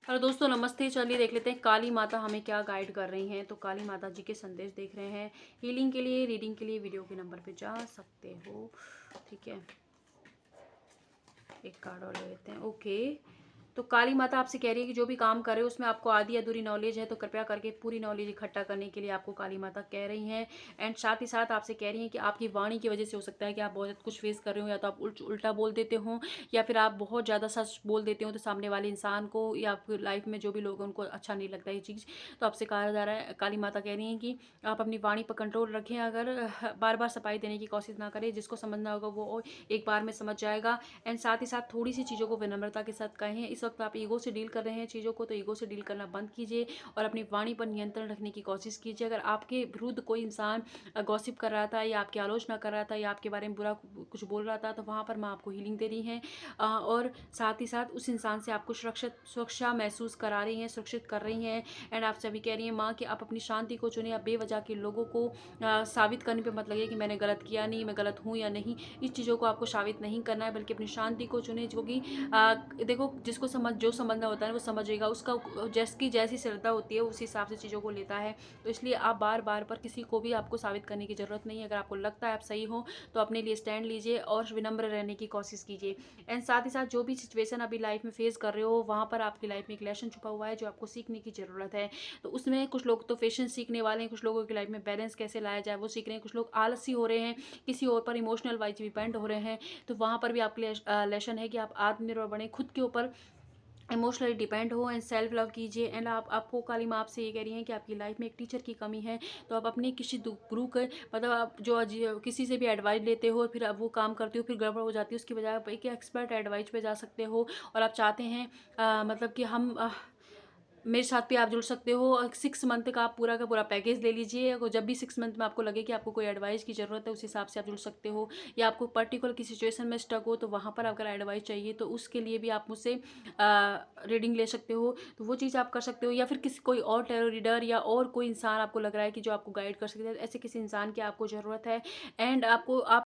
Hello दोस्तों, नमस्ते। चलिए देख लेते हैं काली माता हमें क्या गाइड कर रही हैं। तो काली माता जी के संदेश देख रहे हैं। हीलिंग के लिए, रीडिंग के लिए वीडियो के नंबर पे जा सकते हो। ठीक है, एक कार्ड और ले लेते हैं। ओके, तो काली माता आपसे कह रही है कि जो भी काम कर रहे हो उसमें आपको आधी अधूरी नॉलेज है, तो कृपया करके पूरी नॉलेज इकट्ठा करने के लिए आपको काली माता कह रही हैं। एंड साथ ही साथ आपसे कह रही हैं कि आपकी वाणी की वजह से हो सकता है कि आप बहुत ज़्यादा कुछ फेस कर रहे हो, या तो आप उल्टा बोल देते हो, या फिर आप बहुत ज़्यादा सच बोल देते हो, तो सामने वाले इंसान को या आपकी लाइफ में जो भी लोग हैं उनको अच्छा नहीं लगता ये चीज़। तो आपसे कहा जा रहा है, काली माता कह रही हैं कि आप अपनी वाणी पर कंट्रोल रखें। अगर बार बार सफाई देने की कोशिश ना करें, जिसको समझना होगा वो एक बार में समझ जाएगा। एंड साथ ही साथ थोड़ी सी चीज़ों को विनम्रता के साथ कहें। इस वक्त आप ईगो से डील कर रहे हैं चीज़ों को, तो ईगो से डील करना बंद कीजिए और अपनी वाणी पर नियंत्रण रखने की कोशिश कीजिए। अगर आपके विरुद्ध कोई इंसान गॉसिप कर रहा था, या आपकी आलोचना कर रहा था, या आपके बारे में बुरा कुछ बोल रहा था, तो वहाँ पर माँ आपको हीलिंग दे रही हैं। और साथ ही साथ उस इंसान से आपको सुरक्षित सुरक्षा महसूस करा रही हैं, सुरक्षित कर रही हैं। एंड आप सभी कह रही हैं माँ कि आप अपनी शांति को चुने। आप बेवजह के लोगों को साबित करने पे मत लगे कि मैंने गलत किया नहीं, मैं गलत हूँ या नहीं। इस चीज़ों को आपको साबित नहीं करना है, बल्कि अपनी शांति को चुने। जो कि देखो, जिसको जो समझना होता है वो समझेगा। उसका जिसकी जैसी श्रद्धा होती है उसी हिसाब से चीज़ों को लेता है। तो इसलिए आप बार बार पर किसी को भी आपको साबित करने की ज़रूरत नहीं है। अगर आपको लगता है आप सही हो, तो अपने लिए स्टैंड लीजिए और विनम्र रहने की कोशिश कीजिए। एंड साथ ही साथ जो भी सिचुएशन अभी लाइफ में फेस कर रहे हो, वहाँ पर आपकी लाइफ में एक लेसन छुपा हुआ है जो आपको सीखने की ज़रूरत है। तो उसमें कुछ लोग तो पेशेंस सीखने वाले हैं, कुछ लोगों की लाइफ में बैलेंस कैसे लाया जाए वो सीख रहे हैं, कुछ लोग आलसी हो रहे हैं, किसी और पर इमोशनल वाइज डिपेंड हो रहे हैं। तो वहाँ पर भी आपके लिए लेसन है कि आप आत्मनिर्भर बने, खुद के ऊपर इमोशनली डिपेंड हो एंड सेल्फ लव कीजिए। एंड आपको काली माँ आपसे ये कह रही हैं कि आपकी लाइफ में एक टीचर की कमी है। तो आप अपने किसी गुरु के, मतलब आप जो किसी से भी एडवाइस लेते हो, फिर आप वो काम करते हो, फिर गड़बड़ हो जाती है, उसकी बजाय आप एक एक्सपर्ट एडवाइस पे जा सकते हो। और आप चाहते हैं मतलब कि हम मेरे साथ भी आप जुड़ सकते हो। 6 मंथ का आप पूरा का पूरा पैकेज ले लीजिए। जब भी 6 मंथ में आपको लगे कि आपको कोई एडवाइस की ज़रूरत है, उस हिसाब से आप जुड़ सकते हो। या आपको पर्टिकुलर किसी सिचुएशन में स्टक हो, तो वहाँ पर अगर एडवाइस चाहिए तो उसके लिए भी आप मुझसे रीडिंग ले सकते हो। तो वो चीज़ आप कर सकते हो। या फिर किसी कोई और टैरो रीडर या और कोई इंसान आपको लग रहा है कि जो आपको गाइड कर सकते हैं, ऐसे किसी इंसान की आपको ज़रूरत है। एंड आप